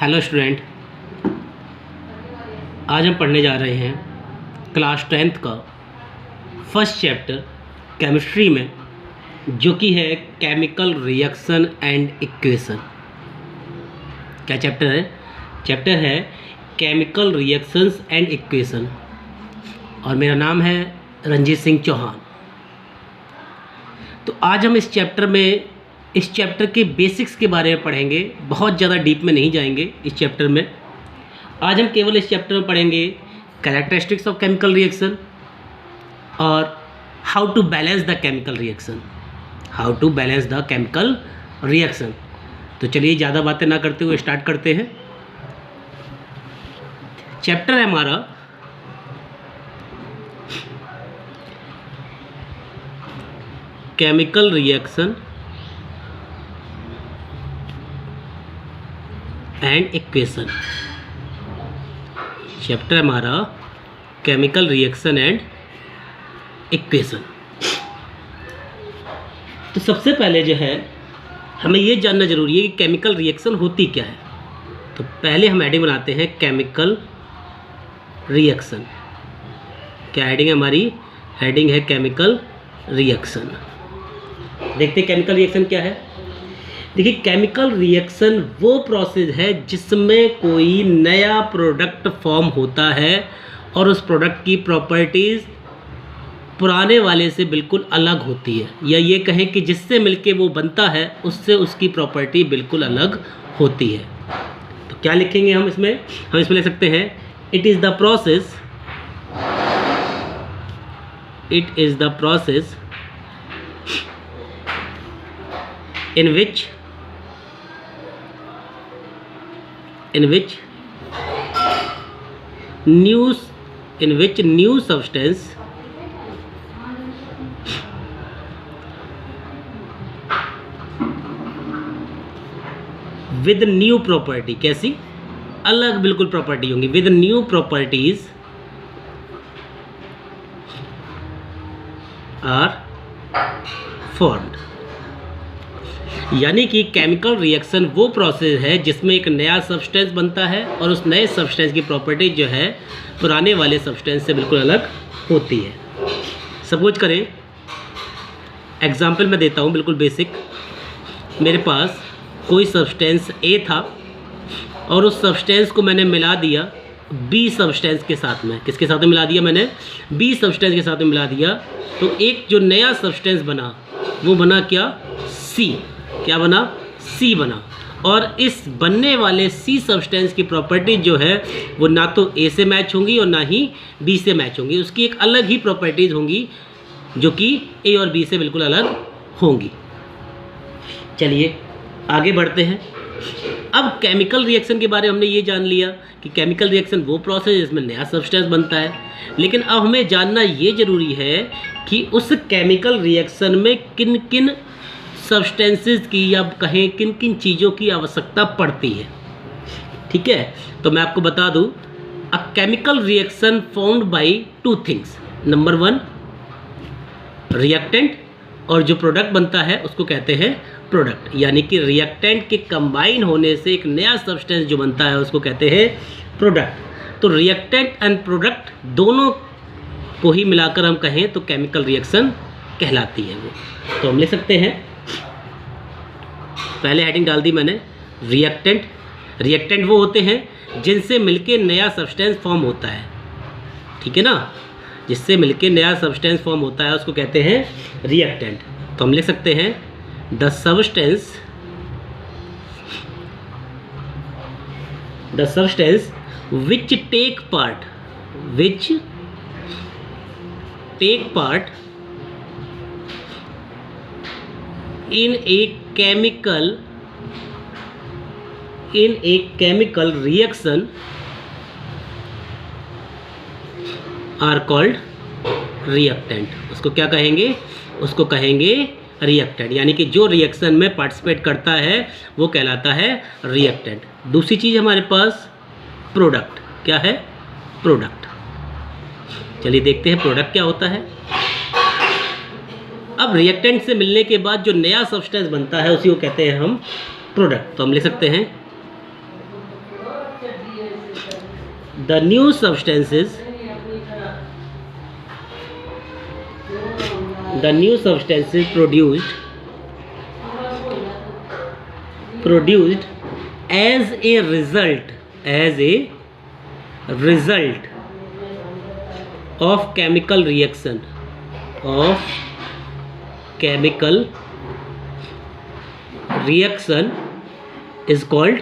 Hello student, आज हम पढ़ने जा रहे हैं क्लास 10th का फर्स्ट चैप्टर केमिस्ट्री में, जो कि है केमिकल रिएक्शन एंड इक्वेशन। क्या चैप्टर है? चैप्टर है केमिकल रिएक्शंस एंड इक्वेशन, और मेरा नाम है रंजीत सिंह चौहान। तो आज हम इस चैप्टर के बेसिक्स के बारे में पढ़ेंगे। बहुत ज़्यादा डीप में नहीं जाएंगे इस चैप्टर में। आज हम केवल इस चैप्टर में पढ़ेंगे कैरेक्टरिस्टिक्स ऑफ केमिकल रिएक्शन और how to balance the chemical reaction. तो चलिए ज़्यादा बातें ना करते हुए स्टार्ट करते हैं। चैप्टर है हमारा chemical reaction and equation. Chapter हमारा केमिकल रिएक्शन एंड इक्वेशन। तो सबसे पहले जो है हमें ये जानना जरूरी है कि केमिकल रिएक्शन होती क्या है। तो पहले हम हेडिंग बनाते हैं केमिकल रिएक्शन। क्या हेडिंग है हमारी? हेडिंग है केमिकल रिएक्शन। देखते हैं केमिकल रिएक्शन क्या है। देखिए, केमिकल रिएक्शन वो प्रोसेस है जिसमें कोई नया प्रोडक्ट फॉर्म होता है और उस प्रोडक्ट की प्रॉपर्टीज़ पुराने वाले से बिल्कुल अलग होती है, या ये कहें कि जिससे मिलके वो बनता है उससे उसकी प्रॉपर्टी बिल्कुल अलग होती है। तो क्या लिखेंगे हम इसमें लिख सकते हैं it is the process in which new substance with new property, कैसी? अलग बिल्कुल प्रॉपर्टी होंगी, with new properties are formed। यानी कि केमिकल रिएक्शन वो प्रोसेस है जिसमें एक नया सब्सटेंस बनता है और उस नए सब्सटेंस की प्रॉपर्टी जो है पुराने वाले सब्सटेंस से बिल्कुल अलग होती है। सपोज करें, एग्जांपल मैं देता हूँ बिल्कुल बेसिक। मेरे पास कोई सब्सटेंस ए था और उस सब्सटेंस को मैंने मिला दिया बी सब्सटेंस के साथ में। किसके साथ में मिला दिया? मैंने बी सब्सटेंस के साथ में मिला दिया। तो एक जो नया सब्सटेंस बना वो बना क्या? सी। क्या बना? सी बना। और इस बनने वाले सी सब्सटेंस की प्रॉपर्टी जो है वो ना तो ए से मैच होंगी और ना ही बी से मैच होंगी। उसकी एक अलग ही प्रॉपर्टीज़ होंगी जो कि ए और बी से बिल्कुल अलग होंगी। चलिए आगे बढ़ते हैं। अब केमिकल रिएक्शन के बारे में हमने ये जान लिया कि केमिकल रिएक्शन वो प्रोसेस जिसमें नया सब्सटेंस बनता है। लेकिन अब हमें जानना ये ज़रूरी है कि उस केमिकल रिएक्शन में किन किन सब्सटेंसेस की, या कहें किन किन चीज़ों की आवश्यकता पड़ती है। ठीक है, तो मैं आपको बता दूं, a chemical reaction formed by two things. Number 1 reactant, और जो प्रोडक्ट बनता है उसको कहते हैं प्रोडक्ट। यानी कि रिएक्टेंट के कंबाइन होने से एक नया सब्सटेंस जो बनता है उसको कहते हैं प्रोडक्ट। तो रिएक्टेंट एंड प्रोडक्ट दोनों को ही मिलाकर हम कहें तो केमिकल रिएक्शन कहलाती है वो। तो हम लिख सकते हैं, पहले हेडिंग डाल दी मैंने, रिएक्टेंट वो होते हैं जिनसे मिलके नया सब्सटेंस फॉर्म होता है। ठीक है ना? जिससे मिलके नया सब्सटेंस फॉर्म होता है उसको कहते हैं रिएक्टेंट। तो हम लिख सकते हैं the substance which take part in a chemical reaction are called reactant। उसको क्या कहेंगे? उसको कहेंगे रिएक्टेंट। यानी कि जो रिएक्शन में पार्टिसिपेट करता है वो कहलाता है रिएक्टेंट। दूसरी चीज़ हमारे पास प्रोडक्ट। क्या है? प्रोडक्ट। चलिए देखते हैं प्रोडक्ट क्या होता है। अब रिएक्टेंट से मिलने के बाद जो नया सब्सटेंस बनता है उसी को कहते हैं हम प्रोडक्ट। तो हम लिख सकते हैं the new substances produced as a result of chemical reaction is called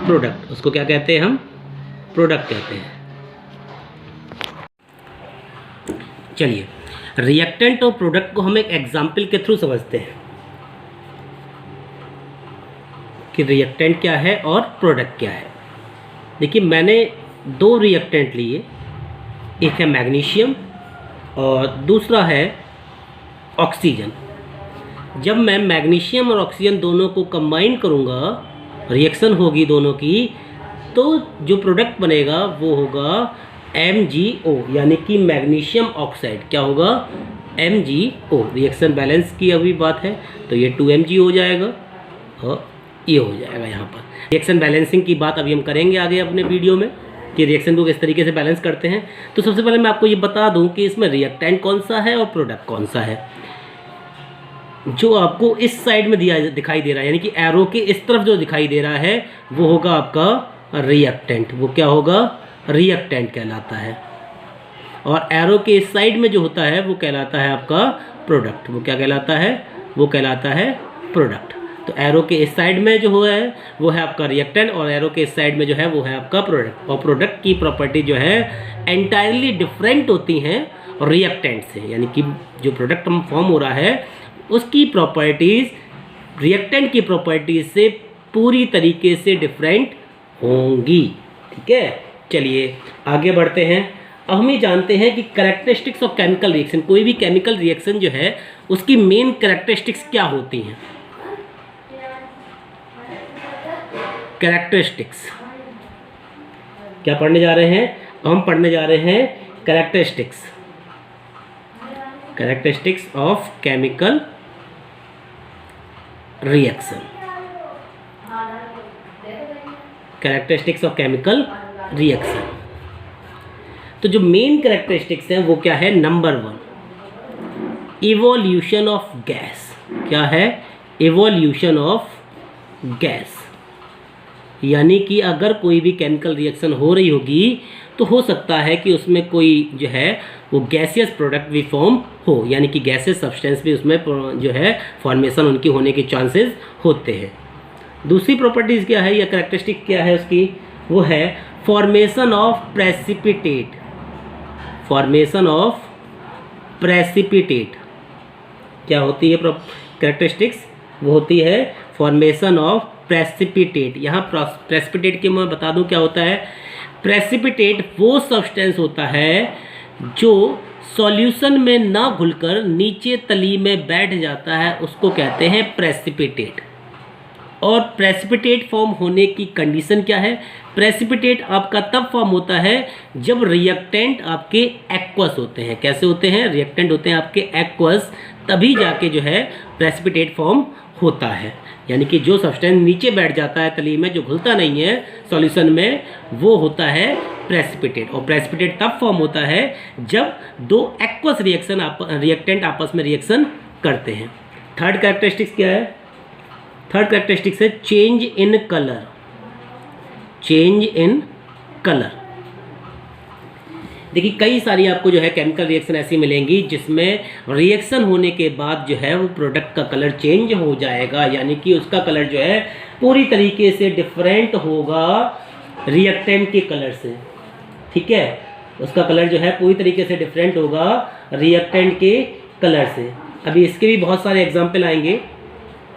product. उसको क्या कहते हैं हम? प्रोडक्ट कहते हैं। चलिए, रिएक्टेंट और प्रोडक्ट को हम एक एग्जाम्पल के थ्रू समझते हैं कि रिएक्टेंट क्या है और प्रोडक्ट क्या है। देखिए, मैंने दो रिएक्टेंट लिए, एक है मैग्नीशियम और दूसरा है ऑक्सीजन। जब मैं मैग्नीशियम और ऑक्सीजन दोनों को कंबाइन करूँगा, रिएक्शन होगी दोनों की, तो जो प्रोडक्ट बनेगा वो होगा MgO, यानी कि मैग्नीशियम ऑक्साइड। क्या होगा? MgO। रिएक्शन बैलेंस की अभी बात है तो ये 2Mg हो जाएगा और ये हो जाएगा यहाँ पर। रिएक्शन बैलेंसिंग की बात अभी हम करेंगे आगे अपने वीडियो में कि रिएक्शन को किस तरीके से बैलेंस करते हैं। तो सबसे पहले मैं आपको ये बता दूँ कि इसमें रिएक्टेंट कौन सा है और प्रोडक्ट कौन सा है। जो आपको इस साइड में दिखाई दे रहा है, यानी कि एरो के इस तरफ जो दिखाई दे रहा है वो होगा आपका रिएक्टेंट। वो क्या होगा? रिएक्टेंट कहलाता है। और एरो के इस साइड में जो होता है वो कहलाता है आपका प्रोडक्ट। वो क्या कहलाता है? वो कहलाता है प्रोडक्ट। तो एरो के इस साइड में जो है वो है आपका रिएक्टेंट और एरो के इस साइड में जो है वो है आपका प्रोडक्ट। और प्रोडक्ट की प्रॉपर्टी जो है एंटायरली डिफरेंट होती हैं रिएक्टेंट से, यानी कि जो प्रोडक्ट हम फॉर्म हो रहा है उसकी प्रॉपर्टीज़ रिएक्टेंट की प्रॉपर्टीज़ से पूरी तरीके से डिफरेंट होंगी। ठीक है, चलिए आगे बढ़ते हैं। अब हम ये जानते हैं कि कैरेक्टरिस्टिक्स ऑफ केमिकल रिएक्शन, कोई भी केमिकल रिएक्शन जो है उसकी मेन कैरेक्टरिस्टिक्स क्या होती हैं। कैरेक्टरिस्टिक्स क्या पढ़ने जा रहे हैं? हम पढ़ने जा रहे हैं characteristics of chemical reaction. Characteristics of chemical reaction. तो जो मेन कैरेक्टरिस्टिक्स हैं वो क्या है? Number 1, evolution of gas. क्या है? Evolution of gas. यानी कि अगर कोई भी केमिकल रिएक्शन हो रही होगी तो हो सकता है कि उसमें कोई जो है वो गैसियस प्रोडक्ट भी फॉर्म हो, यानी कि गैसियस सब्सटेंस भी उसमें जो है फॉर्मेशन उनकी होने के चांसेस होते हैं। दूसरी प्रॉपर्टीज़ क्या है या कैरेक्टरिस्टिक क्या है उसकी? वो है formation of precipitate. Formation of precipitate क्या होती है कैरेक्टरिस्टिक्स? वो होती है फॉर्मेशन ऑफ प्रेसिपिटेट। यहाँ प्रेसिपिटेट के मैं बता दूँ क्या होता है। प्रेसिपिटेट वो सब्सटेंस होता है जो सॉल्यूशन में ना घुलकर नीचे तली में बैठ जाता है, उसको कहते हैं प्रेसिपिटेट। और प्रेसिपिटेट फॉर्म होने की कंडीशन क्या है? प्रेसिपिटेट आपका तब फॉर्म होता है जब रिएक्टेंट आपके एक्वस होते हैं। कैसे होते हैं? रिएक्टेंट होते हैं आपके एक्वस, तभी जाके जो है प्रेसिपिटेट फॉर्म होता है। यानी कि जो सब्सटेंस नीचे बैठ जाता है तली में, जो घुलता नहीं है सॉल्यूशन में, वो होता है प्रेसिपिटेट। और प्रेसिपिटेट तब फॉर्म होता है जब दो एक्वस रिएक्टेंट आपस में रिएक्शन करते हैं। थर्ड कैरेक्टरिस्टिक्स क्या है? थर्ड कैरेक्टरिस्टिक्स है change in colour. Change in colour. देखिए, कई सारी आपको जो है केमिकल रिएक्शन ऐसी मिलेंगी जिसमें रिएक्शन होने के बाद जो है वो प्रोडक्ट का कलर चेंज हो जाएगा, यानी कि उसका कलर जो है पूरी तरीके से डिफरेंट होगा रिएक्टेंट के कलर से। ठीक है, उसका कलर जो है पूरी तरीके से डिफरेंट होगा रिएक्टेंट के कलर से। अभी इसके भी बहुत सारे एग्जाम्पल आएंगे,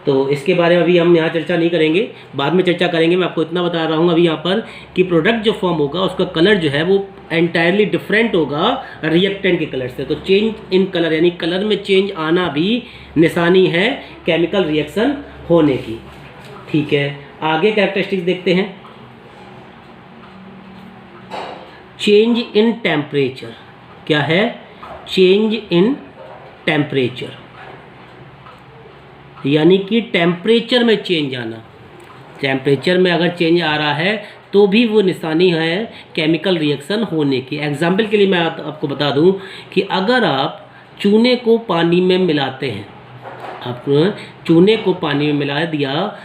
तो इसके बारे में अभी हम यहाँ चर्चा नहीं करेंगे, बाद में चर्चा करेंगे। मैं आपको इतना बता रहा हूँ अभी यहाँ पर कि प्रोडक्ट जो फॉर्म होगा उसका कलर जो है वो एंटायरली डिफरेंट होगा रिएक्टेंट के कलर से। तो चेंज इन कलर यानी कलर में चेंज आना भी निशानी है केमिकल रिएक्शन होने की। ठीक है, आगे कैरेक्टरिस्टिक्स देखते हैं। Change in temperature. क्या है? चेंज इन टेम्परेचर, यानी कि टेम्परेचर में चेंज आना। टेम्परेचर में अगर चेंज आ रहा है तो भी वो निशानी है केमिकल रिएक्शन होने की। एग्जाम्पल के लिए मैं आपको बता दूं कि अगर आप चूने को पानी में मिलाते हैं, आप चूने को पानी में मिला दिया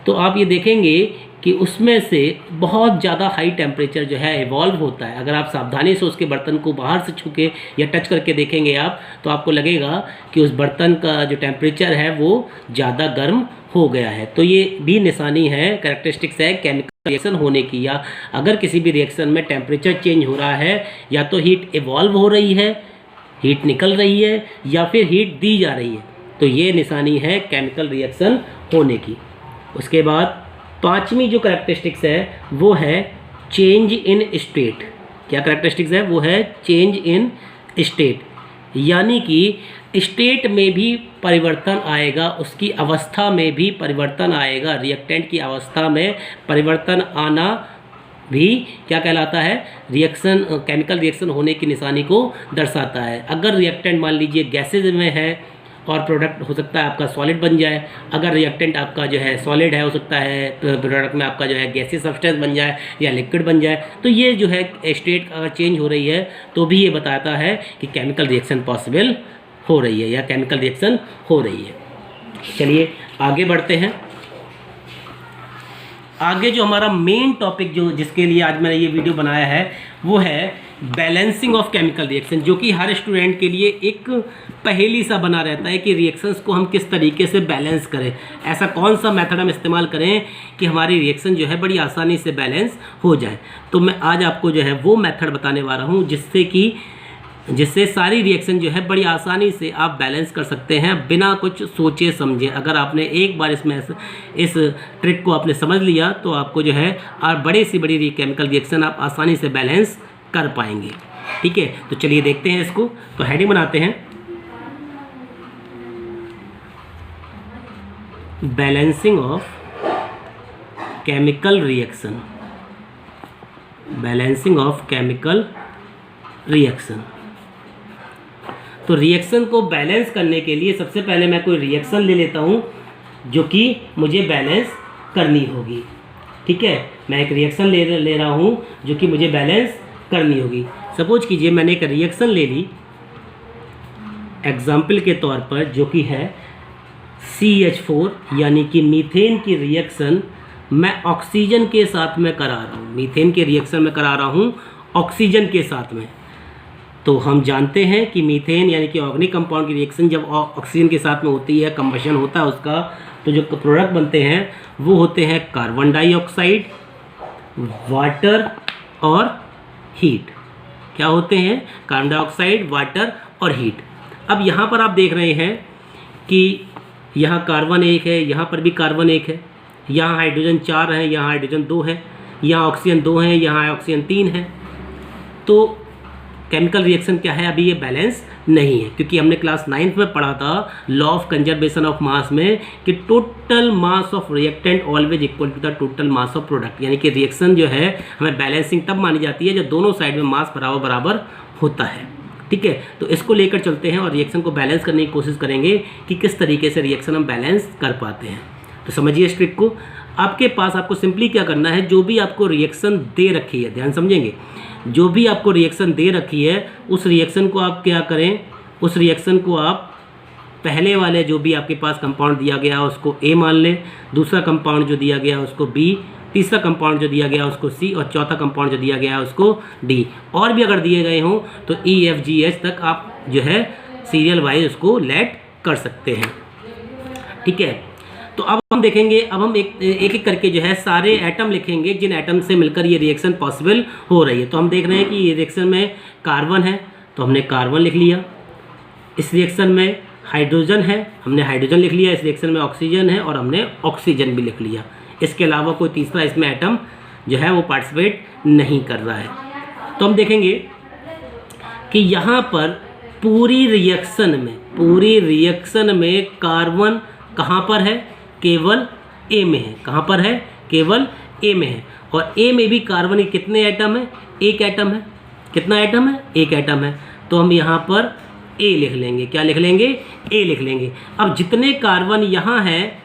तो आप ये देखेंगे कि उसमें से बहुत ज़्यादा हाई टेम्परेचर जो है इवॉल्व होता है। अगर आप सावधानी से उसके बर्तन को बाहर से छू के या टच करके देखेंगे आप, तो आपको लगेगा कि उस बर्तन का जो टेम्परेचर है वो ज़्यादा गर्म हो गया है। तो ये भी निशानी है, कैरेक्टरिस्टिक्स है केमिकल रिएक्शन होने की। या अगर किसी भी रिएक्शन में टेम्परेचर चेंज हो रहा है, या तो हीट इवॉल्व हो रही है, हीट निकल रही है, या फिर हीट दी जा रही है, तो ये निशानी है केमिकल रिएक्शन होने की। उसके बाद पांचवी जो कैरेक्टरिस्टिक्स है वो है चेंज इन स्टेट। क्या कैरेक्टरिस्टिक्स है? वो है चेंज इन स्टेट, यानी कि स्टेट में भी परिवर्तन आएगा, उसकी अवस्था में भी परिवर्तन आएगा। रिएक्टेंट की अवस्था में परिवर्तन आना भी क्या कहलाता है? रिएक्शन, केमिकल रिएक्शन होने की निशानी को दर्शाता है। अगर रिएक्टेंट मान लीजिए गैसेज में है और प्रोडक्ट हो सकता है आपका सॉलिड बन जाए। अगर रिएक्टेंट आपका जो है सॉलिड है, हो सकता है प्रोडक्ट में आपका जो है गैसीय सब्सटेंस बन जाए या लिक्विड बन जाए। तो ये जो है स्टेट अगर चेंज हो रही है तो भी ये बताता है कि केमिकल रिएक्शन पॉसिबल हो रही है या केमिकल रिएक्शन हो रही है। चलिए आगे बढ़ते हैं। आगे जो हमारा मेन टॉपिक जो जिसके लिए आज मैंने ये वीडियो बनाया है वो है बैलेंसिंग ऑफ केमिकल रिएक्शन, जो कि हर स्टूडेंट के लिए एक पहेली सा बना रहता है कि रिएक्शंस को हम किस तरीके से बैलेंस करें, ऐसा कौन सा मेथड हम इस्तेमाल करें कि हमारी रिएक्शन जो है बड़ी आसानी से बैलेंस हो जाए। तो मैं आज आपको जो है वो मेथड बताने वाला हूँ जिससे सारी रिएक्शन जो है बड़ी आसानी से आप बैलेंस कर सकते हैं बिना कुछ सोचे समझे। अगर आपने एक बार इस ट्रिक को आपने समझ लिया तो आपको जो है और बड़ी से बड़ी केमिकल रिएक्शन आप आसानी से बैलेंस कर पाएंगे। ठीक है, तो चलिए देखते हैं इसको। तो हेडिंग बनाते हैं, balancing of chemical reaction. Balancing of chemical reaction. तो रिएक्शन को बैलेंस करने के लिए सबसे पहले मैं कोई रिएक्शन ले लेता हूँ जो कि मुझे बैलेंस करनी होगी। ठीक है, मैं एक रिएक्शन ले रहा हूँ जो कि मुझे बैलेंस करनी होगी। सपोज कीजिए मैंने एक रिएक्शन ले ली एग्जाम्पल के तौर पर, जो कि है CH4 यानी कि मीथेन की रिएक्शन मैं ऑक्सीजन के साथ में करा रहा हूँ। मीथेन के रिएक्शन में करा रहा हूँ ऑक्सीजन के साथ में। तो हम जानते हैं कि मीथेन यानी कि ऑर्गेनिक कंपाउंड की रिएक्शन जब ऑक्सीजन के साथ में होती है, कंबशन होता है उसका, तो जो प्रोडक्ट बनते हैं वो होते हैं कार्बन डाइऑक्साइड, वाटर और हीट। क्या होते हैं? कार्बन डाइऑक्साइड, वाटर और हीट। अब यहाँ पर आप देख रहे हैं कि यहाँ कार्बन 1 है, यहाँ पर भी कार्बन 1 है, यहाँ हाइड्रोजन 4 है, यहाँ हाइड्रोजन 2 है, यहाँ ऑक्सीजन 2 है, यहाँ ऑक्सीजन 3 है। तो केमिकल रिएक्शन क्या है? अभी ये बैलेंस नहीं है, क्योंकि हमने क्लास 9th में पढ़ा था law of conservation of mass में कि total mass of reactant always equal to the total mass of product. यानी कि रिएक्शन जो है हमें बैलेंसिंग तब मानी जाती है जब दोनों साइड में मास बराबर बराबर होता है। ठीक है, तो इसको लेकर चलते हैं और रिएक्शन को बैलेंस करने की कोशिश करेंगे कि किस तरीके से रिएक्शन हम बैलेंस कर पाते हैं। तो समझिए इस ट्रिक को। आपके पास आपको सिंपली क्या करना है, जो भी आपको रिएक्शन दे रखी है, ध्यान समझेंगे, जो भी आपको रिएक्शन दे रखी है उस रिएक्शन को आप क्या करें, उस रिएक्शन को आप पहले वाले जो भी आपके पास कंपाउंड दिया गया उसको A मान लें, दूसरा कंपाउंड जो दिया गया उसको B, तीसरा कंपाउंड जो दिया गया उसको C और चौथा कंपाउंड जो दिया गया उसको D। और भी अगर दिए गए हों तो E, F, G, H तक आप जो है सीरियल वाइज उसको लेट कर सकते हैं। ठीक है, तो अब हम देखेंगे, अब हम एक करके जो है सारे एटम लिखेंगे जिन एटम से मिलकर ये रिएक्शन पॉसिबल हो रही है। तो हम देख रहे हैं कि ये रिएक्शन में कार्बन है तो हमने कार्बन लिख लिया, इस रिएक्शन में हाइड्रोजन है हमने हाइड्रोजन लिख लिया, इस रिएक्शन में ऑक्सीजन है और हमने ऑक्सीजन भी लिख लिया। इसके अलावा कोई तीसरा इसमें एटम जो है वो पार्टिसिपेट नहीं कर रहा है। तो हम देखेंगे कि यहाँ पर पूरी रिएक्शन में कार्बन कहाँ पर है? केवल A में है। कहाँ पर है? केवल A में है। और A में भी कार्बन के कितने एटम है? एक एटम है। कितना एटम है? एक एटम है। तो हम यहाँ पर A लिख लेंगे। क्या लिख लेंगे? A लिख लेंगे। अब जितने कार्बन यहाँ हैं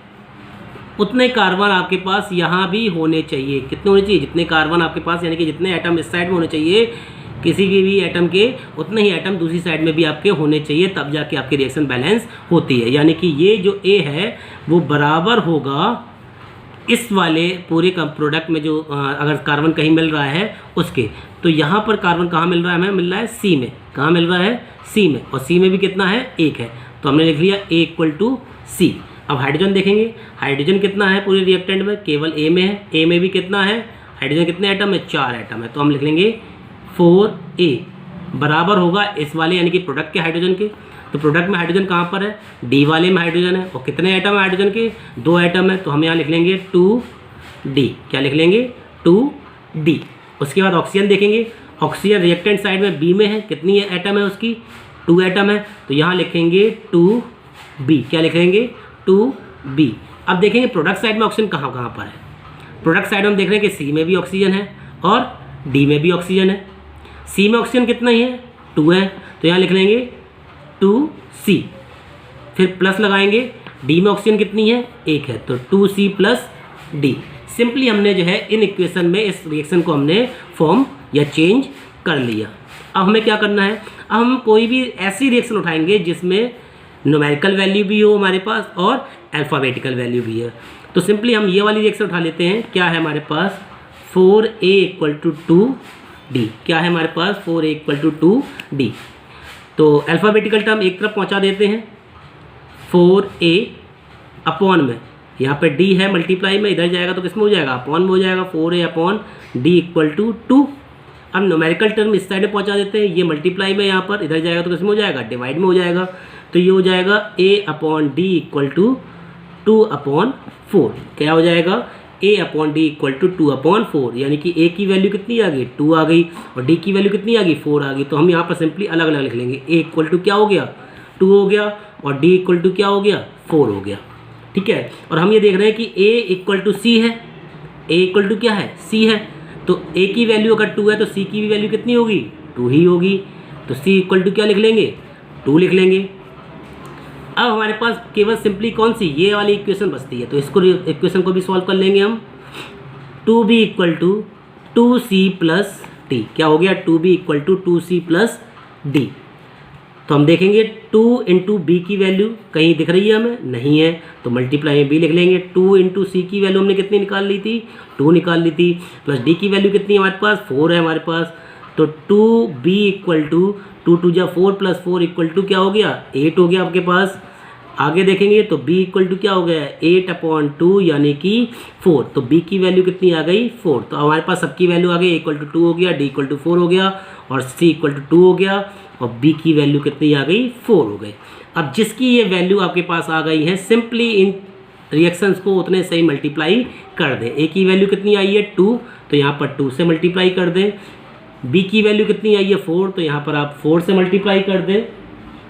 उतने कार्बन आपके पास यहाँ भी होने चाहिए। कितने होने चाहिए? जितने कार्बन आपके पास, यानी कि जितने एटम इस साइड में होने चाहिए किसी के भी एटम के, उतने ही एटम दूसरी साइड में भी आपके होने चाहिए, तब जाके आपकी रिएक्शन बैलेंस होती है। यानी कि ये जो ए है वो बराबर होगा इस वाले पूरे का प्रोडक्ट में जो अगर कार्बन कहीं मिल रहा है उसके, तो यहाँ पर कार्बन कहाँ मिल रहा है? हमें मिल रहा है सी में। कहाँ मिल रहा है? सी में। और सी में भी कितना है? 1 है। तो हमने लिख लिया ए इक्वल टू सी। अब हाइड्रोजन देखेंगे, हाइड्रोजन कितना है पूरे रिएक्टेंट में? केवल ए में है। ए में भी कितना है? हाइड्रोजन कितने एटम है? 4 एटम है। तो हम लिख लेंगे 4a बराबर होगा इस वाले यानी कि प्रोडक्ट के हाइड्रोजन के। तो प्रोडक्ट में हाइड्रोजन कहाँ पर है? डी वाले में हाइड्रोजन है। और कितने एटम है हाइड्रोजन के? 2 एटम है। तो हम यहाँ लिख लेंगे 2d। क्या लिख लेंगे? 2d। उसके बाद ऑक्सीजन देखेंगे, ऑक्सीजन रिएक्टेंट साइड में बी में है। कितनी एटम है उसकी? 2 एटम है। तो यहाँ लिखेंगे 2b। क्या लिखेंगे? 2b। अब देखेंगे प्रोडक्ट साइड में ऑक्सीजन कहाँ कहाँ पर है। प्रोडक्ट साइड में हम देख रहे हैं कि सी में भी ऑक्सीजन है और डी में भी ऑक्सीजन है। सी में ऑक्सीजन कितना ही है? 2 है। तो यहाँ लिख लेंगे 2c। फिर प्लस लगाएंगे, डी में ऑक्सीजन कितनी है? 1 है। तो 2c प्लस डी। सिंपली हमने जो है इन इक्वेशन में इस रिएक्शन को हमने फॉर्म या चेंज कर लिया। अब हमें क्या करना है? अब हम कोई भी ऐसी रिएक्शन उठाएंगे जिसमें न्यूमेरिकल वैल्यू भी हो हमारे पास और अल्फ़ाबेटिकल वैल्यू भी है। तो सिंपली हम ये वाली रिएक्शन उठा लेते हैं। क्या है हमारे पास? 4a equal to 2d। क्या है हमारे पास? 4a equal to 2d। तो अल्फ़ाबेटिकल टर्म एक तरफ पहुंचा देते हैं। 4a अपॉन में यहाँ पे d है मल्टीप्लाई में, इधर जाएगा तो किस में हो जाएगा? अपॉन में हो जाएगा। 4a upon d equal to 2। अब न्यूमेरिकल टर्म इस साइड में पहुंचा देते हैं। ये मल्टीप्लाई में यहाँ पर, इधर जाएगा तो किस में हो जाएगा? डिवाइड में हो जाएगा। तो ये हो जाएगा a upon D equal to 2 upon 4। क्या हो जाएगा? a upon D equal to 2 upon 4। यानी कि a की वैल्यू कितनी आ गई? 2 आ गई और d की वैल्यू कितनी आ गई? 4 आ गई। तो हम यहाँ पर सिंपली अलग अलग लिख लेंगे। a इक्वल टू क्या हो गया? 2 हो गया और d इक्वल टू क्या हो गया? 4 हो गया। ठीक है। और हम ये देख रहे हैं कि a इक्वल टू सी है। a इक्वल टू क्या है? c है। तो a की वैल्यू अगर 2 है तो c की भी वैल्यू कितनी होगी? 2 ही होगी। तो c इक्वल टू क्या लिख लेंगे? 2 लिख लेंगे। अब हमारे पास केवल सिंपली कौन सी? ये वाली इक्वेशन बचती है। तो इसको इक्वेशन को भी सॉल्व कर लेंगे हम। 2b equal to 2c plus d। क्या हो गया? 2b equal to 2c plus d। तो हम देखेंगे 2 इंटू बी की वैल्यू कहीं दिख रही है हमें? नहीं है। तो मल्टीप्लाई में b लिख लेंगे। 2 इंटू सी की वैल्यू हमने कितनी निकाल ली थी? 2 निकाल ली थी। प्लस d की वैल्यू कितनी है हमारे पास? 4 है हमारे पास। तो 2b इक्वल टू 2 2 जा 4 प्लस 4 इक्वल टू क्या हो गया? 8 हो गया आपके पास। आगे देखेंगे तो b इक्वल टू क्या हो गया? 8 अपॉन 2 यानी कि 4। तो b की वैल्यू कितनी आ गई? 4। तो हमारे पास सबकी वैल्यू आ गई। इक्वल टू 2 हो गया, d इक्वल टू 4 हो गया और c इक्वल टू 2 हो गया और b की वैल्यू कितनी आ गई? 4 हो गई। अब जिसकी ये वैल्यू आपके पास आ गई है, सिंपली इन रिएक्शंस को उतने सही मल्टीप्लाई कर दें। a की वैल्यू कितनी आई है? 2। तो यहाँ पर 2 से मल्टीप्लाई कर दें। b की वैल्यू कितनी आई है? 4। तो यहाँ पर आप 4 से मल्टीप्लाई कर दें।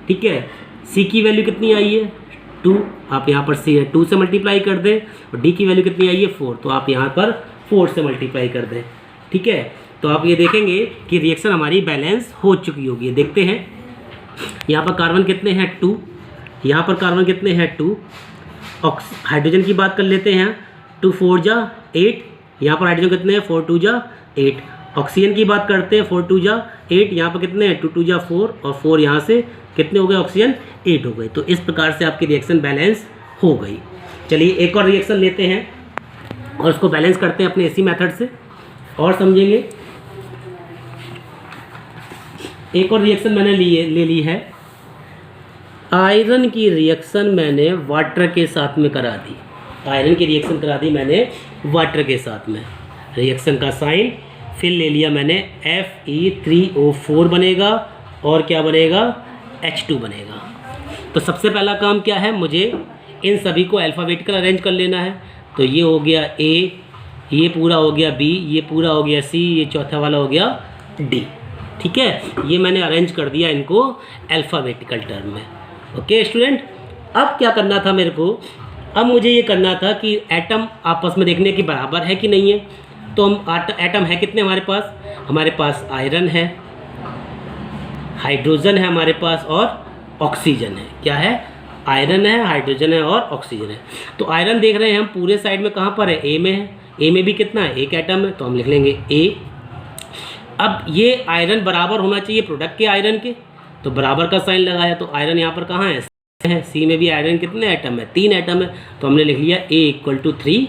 ठीक है। c की वैल्यू कितनी आई है? 2। आप यहाँ पर 2 से मल्टीप्लाई कर दें और d की वैल्यू कितनी आई है? 4। तो आप यहाँ पर 4 से मल्टीप्लाई कर दें। ठीक है। तो आप ये देखेंगे कि रिएक्शन हमारी बैलेंस हो चुकी होगी। देखते हैं यहाँ पर कार्बन कितने हैं? 2। यहाँ पर कार्बन कितने हैं? 2। हाइड्रोजन की बात कर लेते हैं। 2 4 जा 8। यहाँ पर हाइड्रोजन कितने हैं? 4 2 जा 8। ऑक्सीजन की बात करते हैं। 4 2 जा 8। यहाँ पर कितने हैं? 2 2 जा 4 और 4 यहाँ से कितने हो गए? ऑक्सीजन 8 हो गए। तो इस प्रकार से आपकी रिएक्शन बैलेंस हो गई। चलिए एक और रिएक्शन लेते हैं और उसको बैलेंस करते हैं अपने इसी मेथड से और समझेंगे। एक और रिएक्शन मैंने ले ली है। आयरन की रिएक्शन मैंने वाटर के साथ में करा दी। आयरन की रिएक्शन करा दी मैंने वाटर के साथ में। रिएक्शन का साइन फिर ले लिया मैंने। Fe3O4 बनेगा और क्या बनेगा? H2 बनेगा। तो सबसे पहला काम क्या है? मुझे इन सभी को अल्फ़ाबेटिकल अरेंज कर लेना है। तो ये हो गया A, ये पूरा हो गया B, ये पूरा हो गया C, ये चौथा वाला हो गया D। ठीक है। ये मैंने अरेंज कर दिया इनको अल्फ़ाबेटिकल टर्म में। Okay student. अब क्या करना था मेरे को? अब मुझे ये करना था कि एटम आपस में देखने के बराबर है कि नहीं है। तो हम एटम है कितने हमारे पास? हमारे पास आयरन है, हाइड्रोजन है हमारे पास और ऑक्सीजन है। क्या है? आयरन है, हाइड्रोजन है और ऑक्सीजन है। तो आयरन देख रहे हैं हम पूरे साइड में कहाँ पर है, ए में है। ए में भी कितना है, एक एटम है, तो हम लिख लेंगे ए। अब ये आयरन बराबर होना चाहिए प्रोडक्ट के आयरन के, तो बराबर का साइन लगाया, तो आयरन यहाँ पर कहाँ है, सी में भी आयरन कितने एटम है, 3 एटम है, तो हमने लिख लिया ए इक्वल टू 3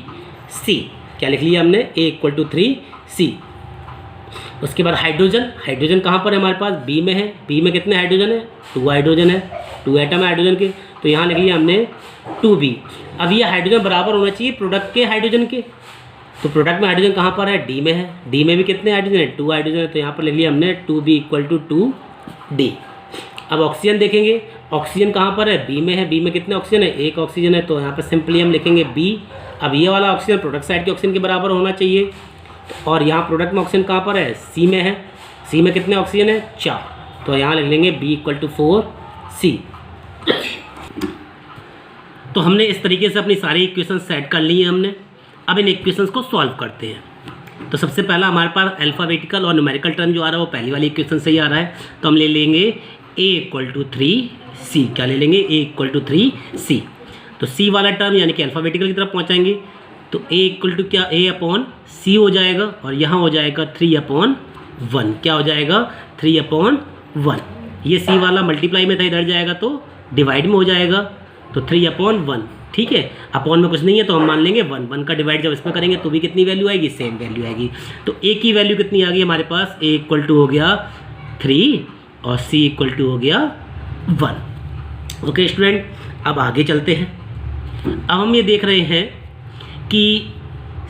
सी। क्या लिख लिया हमने, ए इक्वल टू 3 सी। उसके बाद हाइड्रोजन, हाइड्रोजन कहाँ पर है हमारे पास, बी में है। बी में कितने हाइड्रोजन है, 2 हाइड्रोजन है, 2 एटम है हाइड्रोजन के, तो यहाँ लिख लिया हमने 2b। अब ये हाइड्रोजन बराबर होना चाहिए प्रोडक्ट के हाइड्रोजन के, तो प्रोडक्ट में हाइड्रोजन कहाँ पर है, डी में है। डी में भी कितने हाइड्रोजन है, 2 हाइड्रोजन है, तो यहाँ पर लिख लिया हमने 2b इक्वल टू 2d। अब ऑक्सीजन देखेंगे, ऑक्सीजन कहाँ पर है, बी में है। बी में कितने ऑक्सीजन है, एक ऑक्सीजन है, तो यहाँ पर सिंपली हम लिखेंगे बी। अब ये वाला ऑक्सीजन प्रोडक्ट साइड के ऑक्सीजन के बराबर होना चाहिए, और यहाँ प्रोडक्ट में ऑक्सीजन कहाँ पर है, सी में है। सी में कितने ऑक्सीजन है, 4, तो यहाँ लिख लेंगे बी इक्वल टू 4c। तो हमने इस तरीके से अपनी सारी इक्वेशन सेट कर ली है हमने। अब इन इक्वेशंस को सॉल्व करते हैं। तो सबसे पहला हमारे पास अल्फ़ाबेटिकल और न्यूमेरिकल टर्म जो आ रहा है वो पहली वाली इक्वेशन से ही आ रहा है, तो हम ले लेंगे a इक्वल टू 3c। क्या ले लेंगे, a इक्वल टू 3c। तो c वाला टर्म यानी कि अल्फ़ाबेटिकल की तरफ पहुँचाएंगे, तो a इक्वल टू क्या, a अपॉन c हो जाएगा, और यहाँ हो जाएगा 3/1। क्या हो जाएगा, 3/1। ये c वाला मल्टीप्लाई में था, इधर जाएगा तो डिवाइड में हो जाएगा, तो 3/1। ठीक है, अपॉन में कुछ नहीं है तो हम मान लेंगे 1। 1 का डिवाइड जब इसमें करेंगे तो भी कितनी वैल्यू आएगी, सेम वैल्यू आएगी। तो a की वैल्यू कितनी आ गई हमारे पास, a इक्वल टू हो गया 3 और c इक्वल टू हो गया 1। ओके स्टूडेंट, अब आगे चलते हैं। अब हम ये देख रहे हैं कि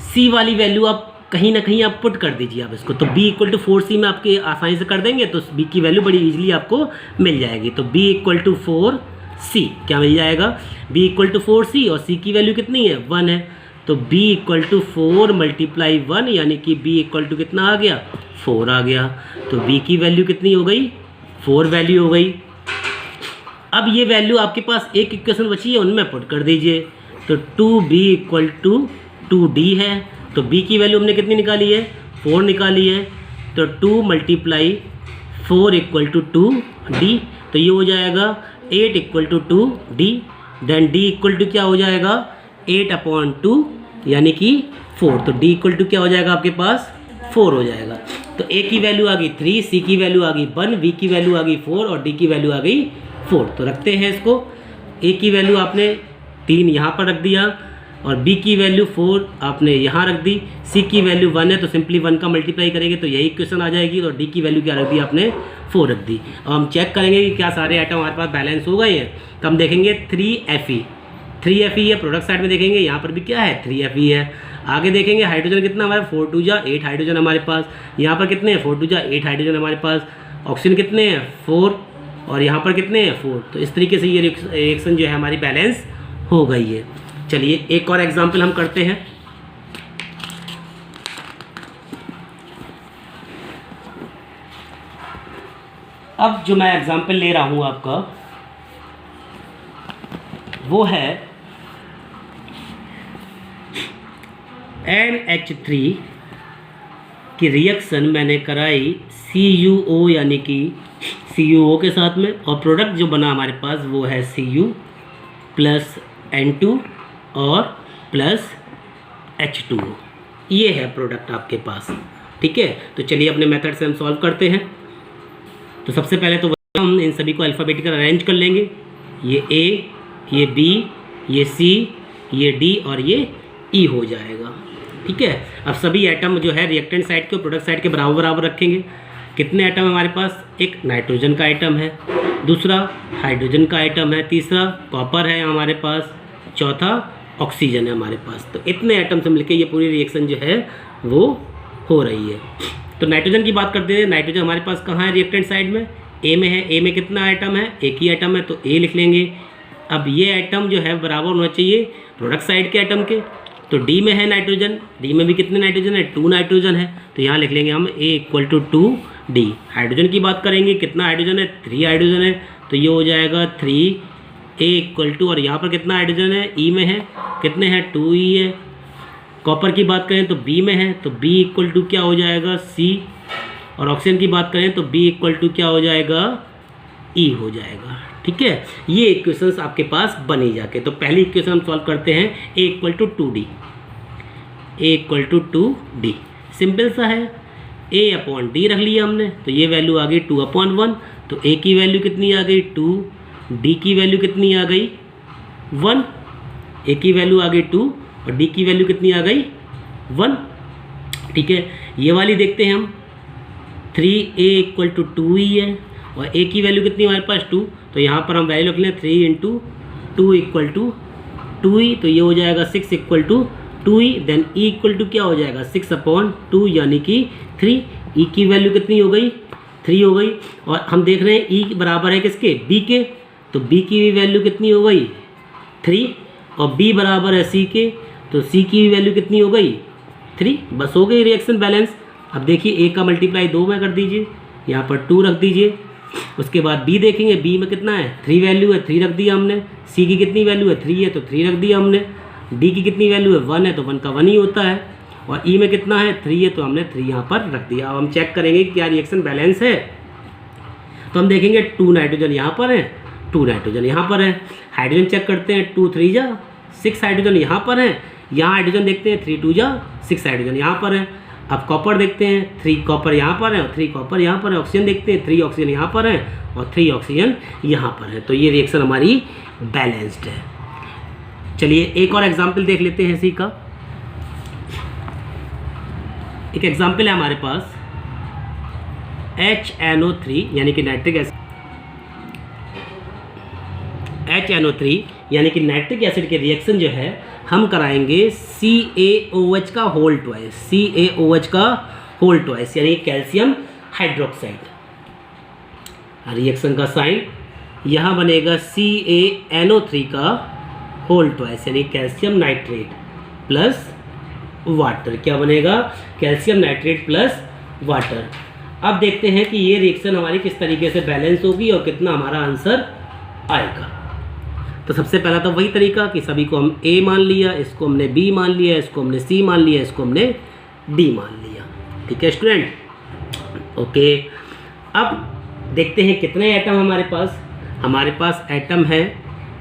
c वाली वैल्यू आप कहीं ना कहीं आप पुट कर दीजिए आप इसको, तो b इक्वल टू 4c में आपके आसानी से कर देंगे तो b की वैल्यू बड़ी ईजिली आपको मिल जाएगी। तो b इक्वल टू 4c क्या मिल जाएगा, b इक्वल टू 4c, और c की वैल्यू कितनी है, 1 है, तो b इक्वल टू 4 मल्टीप्लाई 1 यानी कि b इक्वल टू कितना आ गया, 4 आ गया। तो b की वैल्यू कितनी हो गई, 4 वैल्यू हो गई। अब ये वैल्यू आपके पास एक इक्वेशन बची है, उनमें पुट कर दीजिए, तो 2b इक्वल टू 2d है। तो b की वैल्यू हमने कितनी निकाली है, 4 निकाली है, तो 2 मल्टीप्लाई 4 इक्वल टू 2d, तो ये हो जाएगा 8 equal to 2d। Then d equal to क्या हो जाएगा, 8/2 यानी कि 4, तो d इक्वल टू क्या हो जाएगा आपके पास, 4 हो जाएगा। तो a की वैल्यू आ गई 3, c की वैल्यू आ गई 1, v की वैल्यू आ गई 4 और d की वैल्यू आ गई 4। तो रखते हैं इसको, a की वैल्यू आपने 3 यहाँ पर रख दिया, और b की वैल्यू 4 आपने यहाँ रख दी, c की वैल्यू 1 है तो सिंपली 1 का मल्टीप्लाई करेंगे तो यही इक्वेशन आ जाएगी, और d की वैल्यू क्या रख दी आपने, 4 रख दी। अब हम चेक करेंगे कि क्या सारे आइटम हमारे पास बैलेंस हो गए हैं, तो हम देखेंगे 3fe है, प्रोडक्ट साइड में देखेंगे यहाँ पर भी क्या है, 3fe है। आगे देखेंगे हाइड्रोजन कितना हमारे 4 2 जा 8 हाइड्रोजन हमारे पास, यहाँ पर कितने हैं 4 2 जा 8 हाइड्रोजन हमारे पास। ऑक्सीजन कितने हैं 4, और यहाँ पर कितने हैं 4। तो इस तरीके से ये रिएक्शन जो है हमारी बैलेंस हो गई है। चलिए एक और एग्जाम्पल हम करते हैं। अब जो मैं एग्जाम्पल ले रहा हूँ आपका वो है NH3 की रिएक्शन मैंने कराई CuO यानी कि CuO के साथ में, और प्रोडक्ट जो बना हमारे पास वो है Cu प्लस N2 और प्लस H2O। ये है प्रोडक्ट आपके पास। ठीक है, तो चलिए अपने मेथड से हम सॉल्व करते हैं। तो सबसे पहले तो हम इन सभी को अल्फ़ाबेटिकल अरेंज कर लेंगे, ये A, ये B, ये C, ये D और ये E हो जाएगा। ठीक है, अब सभी एटम जो है रिएक्टेंट साइड के और प्रोडक्ट साइड के बराबर बराबर रखेंगे। कितने एटम हमारे पास, एक नाइट्रोजन का आइटम है, दूसरा हाइड्रोजन का आइटम है, तीसरा कॉपर है हमारे पास, चौथा ऑक्सीजन है हमारे पास। तो इतने एटम से मिलकर ये पूरी रिएक्शन जो है वो हो रही है। तो नाइट्रोजन की बात करते हैं। नाइट्रोजन हमारे पास कहाँ है, रिएक्टेंट साइड में ए में है। ए में कितना आइटम है, एक ही आइटम है, तो ए लिख लेंगे। अब ये आइटम जो है बराबर होना चाहिए प्रोडक्ट साइड के आइटम के, तो डी में है नाइट्रोजन, डी में भी कितने नाइट्रोजन है, 2 नाइट्रोजन है, तो यहाँ लिख लेंगे हम ए इक्वल टू 2d। हाइड्रोजन की बात करेंगे, कितना हाइड्रोजन है, 3 हाइड्रोजन है, तो ये हो जाएगा 3a इक्वल टू, और यहाँ पर कितना हाइड्रोजन है, ई में है, कितने हैं 2e है। कॉपर की बात करें तो बी में है, तो b इक्वल टू क्या हो जाएगा c, और ऑक्सीजन की बात करें तो b इक्वल टू क्या हो जाएगा e हो जाएगा। ठीक है, ये इक्वेशंस आपके पास बनी जाके। तो पहली इक्वेशन हम सॉल्व करते हैं, a equal to 2d, a equal to 2d, simple सा है। a अपॉन d रख लिया हमने, तो ये वैल्यू आ गई 2/1, तो a की वैल्यू कितनी आ गई 2, d की वैल्यू कितनी आ गई 1, a की वैल्यू आ गई 2 और d की वैल्यू कितनी आ गई 1। ठीक है, ये वाली देखते हैं हम, 3a इक्वल टू 2e है और a की वैल्यू कितनी हमारे पास 2, तो यहाँ पर हम वैल्यू रख लें 3 इंटू 2 इक्वल टू 2e, तो ये हो जाएगा 6 equal to 2e, then e equal to क्या हो जाएगा 6/2 यानी कि 3, e की वैल्यू कितनी हो गई 3 हो गई। और हम देख रहे हैं e बराबर है किसके b के, तो b की भी वैल्यू कितनी हो गई 3 और b बराबर है c के, तो c की भी वैल्यू कितनी हो गई 3, बस हो गई रिएक्शन बैलेंस। अब देखिए a का मल्टीप्लाई 2 में कर दीजिए, यहाँ पर 2 रख दीजिए, उसके बाद b देखेंगे, b में कितना है 3 वैल्यू है 3 रख दिया हमने, c की कितनी वैल्यू है 3 है तो 3 रख दिया हमने, d की कितनी वैल्यू है 1 है तो 1 का 1 ही होता है, और e में कितना है 3 है तो हमने 3 यहाँ पर रख दिया। अब हम चेक करेंगे क्या रिएक्शन बैलेंस है, तो हम देखेंगे 2 नाइट्रोजन यहाँ पर है, 2 नाइट्रोजन यहाँ पर है। हाइड्रोजन चेक करते हैं, 2 3 जा 6 हाइड्रोजन यहाँ पर है, यहाँ हाइड्रोजन देखते हैं 3 2 जा 6 हाइड्रोजन यहाँ पर है। अब कॉपर देखते हैं, 3 कॉपर यहाँ पर है और 3 कॉपर यहाँ पर है। ऑक्सीजन देखते हैं, 3 ऑक्सीजन यहाँ पर है और 3 ऑक्सीजन यहाँ पर है। तो ये रिएक्शन हमारी बैलेंस्ड है। चलिए एक और एग्जाम्पल देख लेते हैं इसी का। एक एग्जाम्पल है हमारे पास HNO3 यानी कि नाइट्रिक एसिड, HNO3 यानी कि नाइट्रिक एसिड के रिएक्शन जो है हम कराएंगे CaOH का होल ट्वाइस, CaOH का होल ट्वाइस यानी कैल्शियम हाइड्रोक्साइड। रिएक्शन का साइन यहाँ बनेगा CaNO3 का होल ट्वाइस यानी कैल्शियम नाइट्रेट प्लस वाटर। क्या बनेगा कैल्शियम नाइट्रेट प्लस वाटर। अब देखते हैं कि ये रिएक्शन हमारी किस तरीके से बैलेंस होगी और कितना हमारा आंसर आएगा। तो सबसे पहला तो वही तरीका कि सभी को हम A मान लिया, इसको हमने B मान लिया, इसको हमने C मान लिया, इसको हमने D मान लिया। ठीक है स्टूडेंट, ओके। अब देखते हैं कितने एटम हमारे पास। हमारे पास एटम है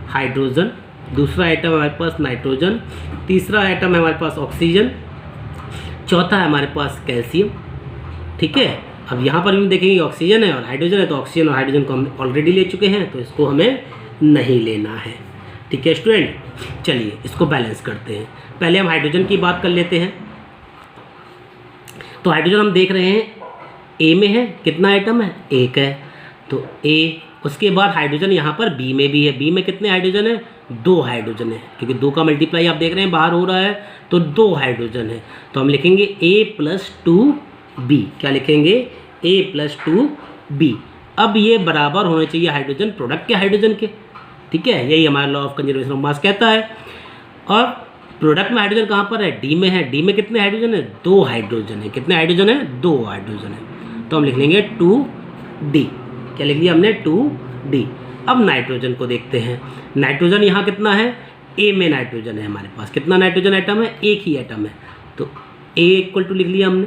हाइड्रोजन, दूसरा एटम हमारे पास नाइट्रोजन, तीसरा एटम है हमारे पास ऑक्सीजन, चौथा है हमारे पास कैल्शियम। ठीक है, अब यहाँ पर भी देखेंगे ऑक्सीजन है और हाइड्रोजन है, तो ऑक्सीजन और हाइड्रोजन को हम ऑलरेडी ले चुके हैं, तो इसको हमें नहीं लेना है। ठीक है स्टूडेंट, चलिए इसको बैलेंस करते हैं। पहले हम हाइड्रोजन की बात कर लेते हैं। तो हाइड्रोजन हम देख रहे हैं A में है, कितना आइटम है 1 है, तो A। उसके बाद हाइड्रोजन यहाँ पर B में भी है, B में कितने हाइड्रोजन है 2 हाइड्रोजन है, क्योंकि 2 का मल्टीप्लाई आप देख रहे हैं बाहर हो रहा है, तो 2 हाइड्रोजन है। तो हम लिखेंगे A+2B। क्या लिखेंगे A+2B। अब ये बराबर होने चाहिए हाइड्रोजन प्रोडक्ट के हाइड्रोजन के। ठीक है, यही हमारा लॉ ऑफ कंजर्वेशन ऑफ मास कहता है। और प्रोडक्ट में हाइड्रोजन कहाँ पर है D में है, D में कितने हाइड्रोजन है 2 हाइड्रोजन है। कितने हाइड्रोजन है 2 हाइड्रोजन है, तो हम लिख लेंगे 2D। क्या लिख लिया हमने 2D। अब नाइट्रोजन को देखते हैं। नाइट्रोजन यहाँ कितना है A में नाइट्रोजन है हमारे पास, कितना नाइट्रोजन आइटम है 1 ही आइटम है, तो A इक्वल टू लिख लिया हमने।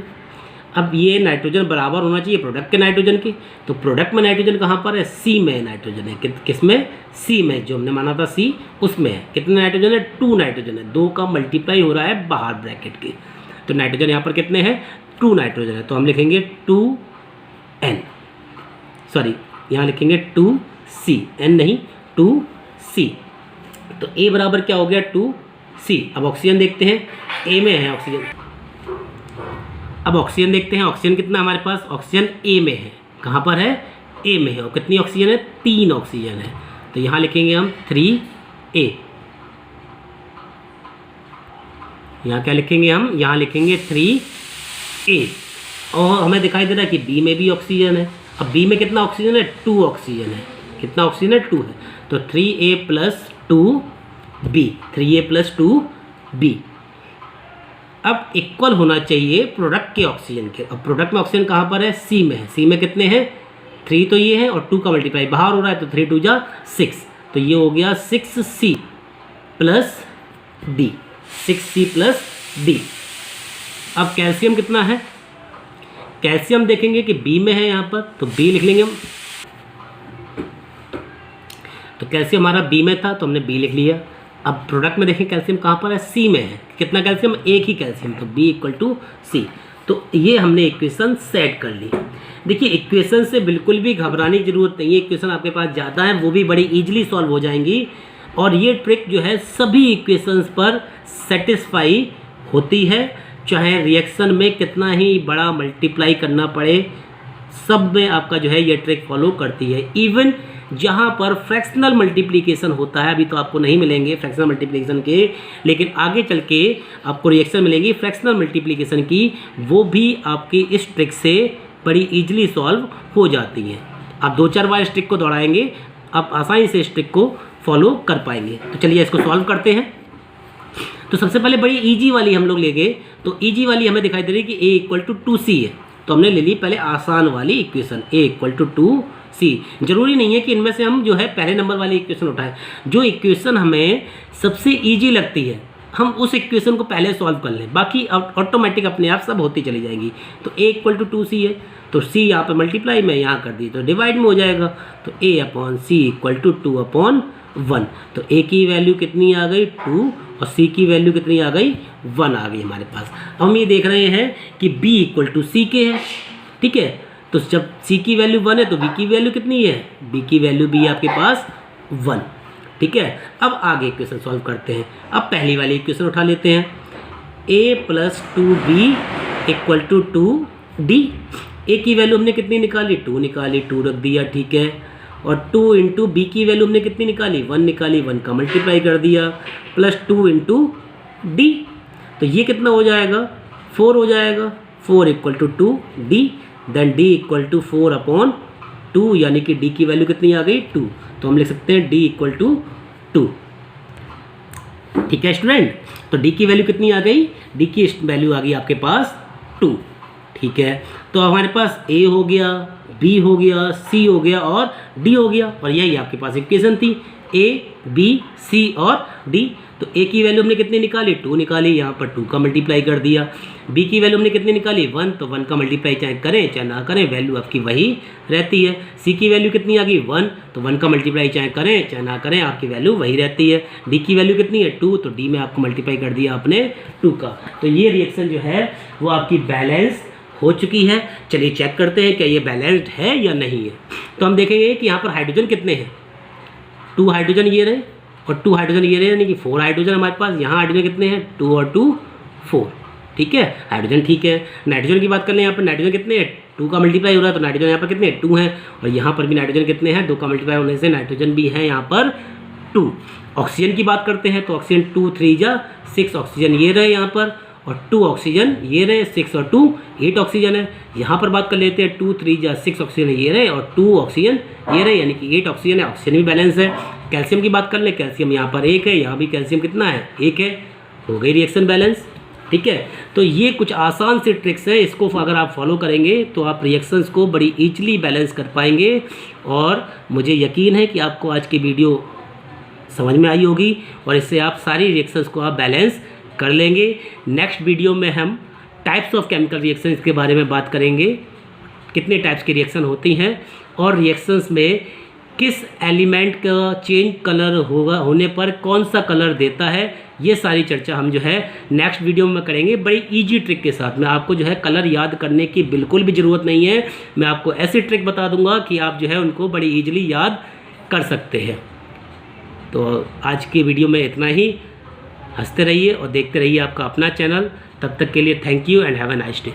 अब ये नाइट्रोजन बराबर होना चाहिए प्रोडक्ट के नाइट्रोजन के, तो प्रोडक्ट में नाइट्रोजन कहाँ पर है C में नाइट्रोजन है। किस में C में, जो हमने माना था C उसमें है। कितने नाइट्रोजन है 2 नाइट्रोजन है, 2 का मल्टीप्लाई हो रहा है बाहर ब्रैकेट के, तो नाइट्रोजन यहाँ पर कितने हैं 2 नाइट्रोजन है, तो हम लिखेंगे 2N, सॉरी यहाँ लिखेंगे 2C, N नहीं 2C। तो A बराबर क्या हो गया 2C। अब ऑक्सीजन देखते हैं, A में है ऑक्सीजन। अब ऑक्सीजन देखते हैं, ऑक्सीजन कितना हमारे पास, ऑक्सीजन A में है। कहाँ पर है A में है, और कितनी ऑक्सीजन है 3 ऑक्सीजन है, तो यहाँ लिखेंगे हम 3A। यहाँ क्या लिखेंगे हम, यहाँ लिखेंगे 3A। और हमें दिखाई दे रहा है कि B में भी ऑक्सीजन है। अब B में कितना ऑक्सीजन है 2 ऑक्सीजन है, कितना ऑक्सीजन है 2 है, तो 3A+2B, 3A+2B। अब इक्वल होना चाहिए प्रोडक्ट के ऑक्सीजन के। अब प्रोडक्ट में ऑक्सीजन कहाँ पर है C में है, C में कितने हैं 3 तो ये है और 2 का मल्टीप्लाई बाहर हो रहा है, तो 3 2 जा 6, तो ये हो गया 6C plus D, 6C plus D। अब कैल्शियम कितना है, कैल्शियम देखेंगे कि B में है यहाँ पर, तो B लिख लेंगे हम। तो कैल्शियम हमारा बी में था तो हमने बी लिख लिया। अब प्रोडक्ट में देखें कैल्शियम कहाँ पर है, सी में है। कितना कैल्शियम, एक ही कैल्शियम, तो बी इक्वल टू सी। तो ये हमने इक्वेशन सेट कर ली। देखिए इक्वेशन से बिल्कुल भी घबराने की जरूरत नहीं है, इक्वेशन आपके पास ज़्यादा है वो भी बड़ी ईजिली सॉल्व हो जाएंगी। और ये ट्रिक जो है सभी इक्वेशंस पर सेटिस्फाई होती है, चाहे रिएक्शन में कितना ही बड़ा मल्टीप्लाई करना पड़े, सब में आपका जो है ये ट्रिक फॉलो करती है। इवन जहाँ पर फ्रैक्शनल मल्टीप्लिकेशन होता है, अभी तो आपको नहीं मिलेंगे फ्रैक्शनल मल्टीप्लिकेशन के, लेकिन आगे चल के आपको रिएक्शन मिलेंगी फ्रैक्शनल मल्टीप्लिकेशन की, वो भी आपकी इस ट्रिक से बड़ी ईजिली सॉल्व हो जाती हैं। आप 2-4 बार इस ट्रिक को दोहराएंगे, आप आसानी से इस ट्रिक को फॉलो कर पाएंगे। तो चलिए इसको सॉल्व करते हैं। तो सबसे पहले बड़ी ईजी वाली हम लोग ले गए, तो ईजी वाली हमें दिखाई दे रही है कि a इक्वल टू 2c है, तो हमने ले ली पहले आसान वाली equation a equal to 2c। जरूरी नहीं है कि इनमें से हम जो है पहले नंबर वाली इक्वेशन उठाएं, जो इक्वेशन हमें सबसे ईजी लगती है हम उस इक्वेशन को पहले सॉल्व कर लें, बाकी ऑटोमेटिक अपने आप सब होती चली जाएंगी। तो a इक्वल टू 2c है, तो c यहाँ पर मल्टीप्लाई में यहाँ कर दी तो डिवाइड में हो जाएगा, तो a upon c equal to 2/1। तो a की वैल्यू कितनी आ गई 2 और c की वैल्यू कितनी आ गई 1 आ गई हमारे पास। अब हम ये देख रहे हैं कि b इक्वल टू सी के है, ठीक है। तो जब c की वैल्यू 1 है तो b की वैल्यू कितनी है, b की वैल्यू भी आपके पास 1, ठीक है। अब आगे इक्वेशन सॉल्व करते हैं। अब पहली वाली इक्वेशन उठा लेते हैं, a plus 2b equal to 2d। a की वैल्यू हमने कितनी निकाली 2 निकाली, 2 रख दिया, ठीक है। और 2 इंटू बी की वैल्यू हमने कितनी निकाली 1 निकाली, 1 का मल्टीप्लाई कर दिया, प्लस 2 इंटू डी, तो ये कितना हो जाएगा 4 हो जाएगा। 4 equal to 2d, then d equal to 4/2, यानी कि d की वैल्यू कितनी आ गई 2, तो हम लिख सकते हैं d इक्वल टू 2, ठीक है स्टूडेंट। तो d की वैल्यू कितनी आ गई, d की वैल्यू आ गई आपके पास 2, ठीक है। तो हमारे पास a हो गया, b हो गया, c हो गया और d हो गया, और यही आपके पास इक्वेशन थी a b c और d। तो a की वैल्यू हमने कितनी निकाली 2 निकाली, यहाँ पर 2 का मल्टीप्लाई कर दिया। b की वैल्यू हमने कितनी निकाली 1, तो 1 का मल्टीप्लाई चाहे करें चाहे ना करें वैल्यू आपकी वही रहती है। c की वैल्यू कितनी आ गई 1, तो 1 का मल्टीप्लाई चाहे करें चाहे ना करें आपकी वैल्यू वही रहती है। d की वैल्यू कितनी है 2, तो d में आपको मल्टीप्लाई कर दिया आपने 2 का। तो ये रिएक्शन जो है वो आपकी बैलेंस हो चुकी है। चलिए चेक करते हैं क्या ये बैलेंस्ड है या नहीं है। तो हम देखेंगे कि यहाँ पर हाइड्रोजन कितने हैं, 2 हाइड्रोजन ये रहे और 2 हाइड्रोजन ये रहे, यानी कि 4 हाइड्रोजन हमारे पास। यहाँ हाइड्रोजन कितने हैं 2 और 2 4, ठीक है, हाइड्रोजन ठीक है। नाइट्रोजन की बात कर लें, यहाँ पर नाइट्रोजन कितने हैं 2 का मल्टीप्लाई हो रहा है, तो नाइट्रोजन यहाँ पर कितने 2 हैं, और यहाँ पर भी नाइट्रोजन कितने हैं 2 का मल्टीप्लाई होने से नाइट्रोजन भी है यहाँ पर 2। ऑक्सीजन की बात करते हैं, तो ऑक्सीजन 2 3 जा 6 ऑक्सीजन ये रहे यहाँ पर, और 2 ऑक्सीजन ये रहे, 6 और 2 8 ऑक्सीजन है। यहाँ पर बात कर लेते हैं 2 3 जा 6 ऑक्सीजन ये रहे और 2 ऑक्सीजन ये रहे, यानी कि 8 ऑक्सीजन है, ऑक्सीजन भी बैलेंस है। कैल्शियम की बात कर ले, कैल्शियम यहाँ पर 1 है, यहाँ भी कैल्शियम कितना है 1 है, हो गई रिएक्शन बैलेंस, ठीक है। तो ये कुछ आसान सी ट्रिक्स है, इसको अगर आप फॉलो करेंगे तो आप रिएक्शंस को बड़ी ईजिली बैलेंस कर पाएंगे। और मुझे यकीन है कि आपको आज की वीडियो समझ में आई होगी और इससे आप सारी रिएक्शंस को आप बैलेंस कर लेंगे। नेक्स्ट वीडियो में हम टाइप्स ऑफ केमिकल रिएक्शंस के बारे में बात करेंगे, कितने टाइप्स की रिएक्शन होती हैं और रिएक्शंस में किस एलिमेंट का चेंज कलर होने पर कौन सा कलर देता है, ये सारी चर्चा हम जो है नेक्स्ट वीडियो में करेंगे बड़ी इजी ट्रिक के साथ में। आपको जो है कलर याद करने की बिल्कुल भी ज़रूरत नहीं है, मैं आपको ऐसी ट्रिक बता दूंगा कि आप जो है उनको बड़ी ईजिली याद कर सकते हैं। तो आज की वीडियो में इतना ही, हंसते रहिए और देखते रहिए आपका अपना चैनल। तब तक के लिए thank you and have a nice day.